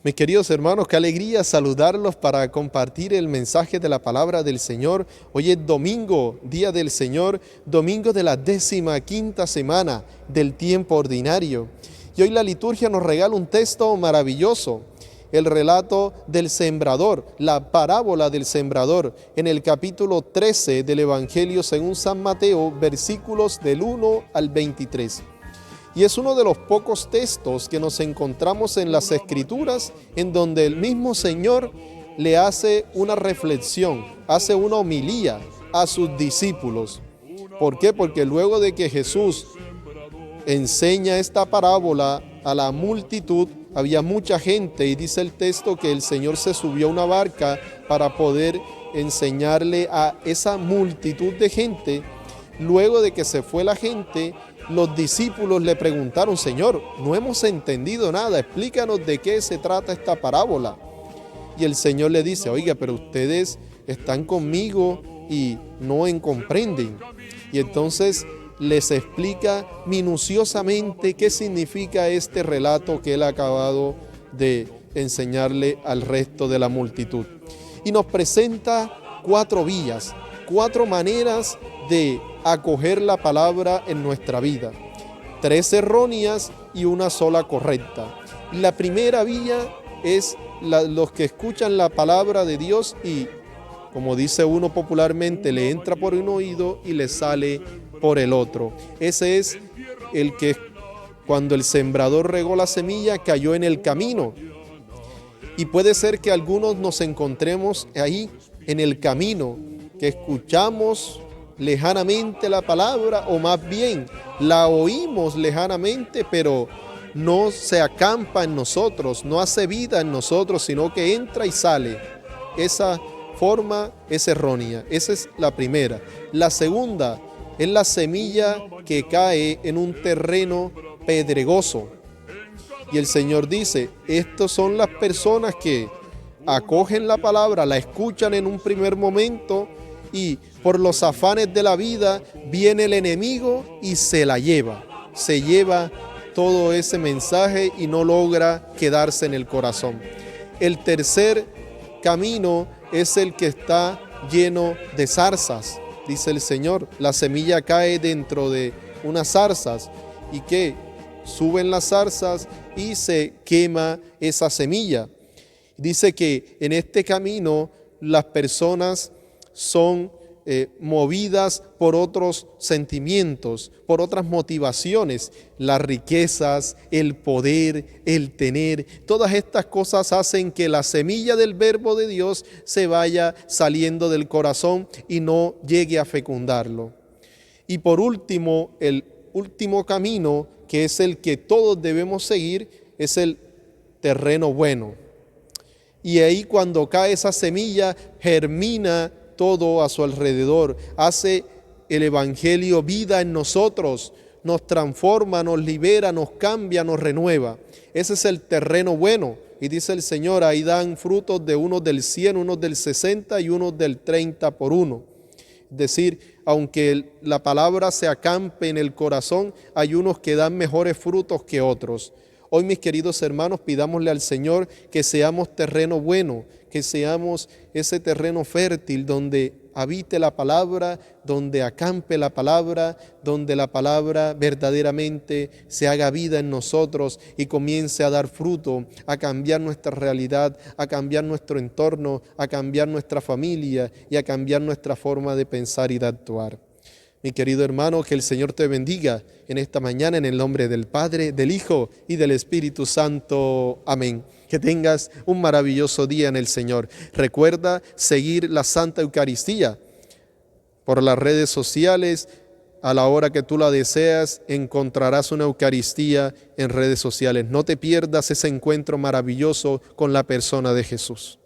Mis queridos hermanos, qué alegría saludarlos para compartir el mensaje de la palabra del Señor. Hoy es domingo, día del Señor, domingo de la 15ª semana del tiempo ordinario. Y hoy la liturgia nos regala un texto maravilloso, el relato del sembrador, la parábola del sembrador, en el capítulo 13 del Evangelio según San Mateo, versículos del 1 al 23. Y es uno de los pocos textos que nos encontramos en las Escrituras en donde el mismo Señor le hace una reflexión, hace una homilía a sus discípulos. ¿Por qué? Porque luego de que Jesús enseña esta parábola a la multitud, había mucha gente y dice el texto que el Señor se subió a una barca para poder enseñarle a esa multitud de gente. Luego de que se fue la gente, los discípulos le preguntaron: Señor, no hemos entendido nada, explícanos de qué se trata esta parábola. Y el Señor le dice: oiga, pero ustedes están conmigo y no comprenden. Y entonces les explica minuciosamente qué significa este relato que él ha acabado de enseñarle al resto de la multitud. Y nos presenta 4 vías, 4 maneras de acoger la palabra en nuestra vida. 3 erróneas y una sola correcta. La primera vía es los que escuchan la palabra de Dios y, como dice uno popularmente, le entra por un oído y le sale por el otro. Ese es el que, cuando el sembrador regó la semilla, cayó en el camino. Y puede ser que algunos nos encontremos ahí en el camino, que escuchamos lejanamente la palabra, o más bien la oímos lejanamente, pero no se acampa en nosotros, no hace vida en nosotros, sino que entra y sale. Esa forma es errónea. Esa es la primera. La segunda es la semilla que cae en un terreno pedregoso. Y el Señor dice: estas son las personas que acogen la palabra, la escuchan en un primer momento y por los afanes de la vida viene el enemigo y se la lleva. Se lleva todo ese mensaje y no logra quedarse en el corazón. El tercer camino es el que está lleno de zarzas. Dice el Señor, la semilla cae dentro de unas zarzas y que suben las zarzas y se quema esa semilla. Dice que en este camino las personas son movidas por otros sentimientos, por otras motivaciones, las riquezas, el poder, el tener. Todas estas cosas hacen que la semilla del verbo de Dios se vaya saliendo del corazón y no llegue a fecundarlo. Y por último, el último camino, que es el que todos debemos seguir, es el terreno bueno. Y ahí, cuando cae esa semilla, germina todo a su alrededor, hace el Evangelio vida en nosotros, nos transforma, nos libera, nos cambia, nos renueva. Ese es el terreno bueno. Y dice el Señor, ahí dan frutos de unos del 100, unos del 60 y unos del 30 por uno. Es decir, aunque la palabra se acampe en el corazón, hay unos que dan mejores frutos que otros. Hoy, mis queridos hermanos, pidámosle al Señor que seamos terreno bueno, que seamos ese terreno fértil donde habite la palabra, donde acampe la palabra, donde la palabra verdaderamente se haga vida en nosotros y comience a dar fruto, a cambiar nuestra realidad, a cambiar nuestro entorno, a cambiar nuestra familia y a cambiar nuestra forma de pensar y de actuar. Mi querido hermano, que el Señor te bendiga en esta mañana, en el nombre del Padre, del Hijo y del Espíritu Santo. Amén. Que tengas un maravilloso día en el Señor. Recuerda seguir la Santa Eucaristía por las redes sociales. A la hora que tú la deseas, encontrarás una Eucaristía en redes sociales. No te pierdas ese encuentro maravilloso con la persona de Jesús.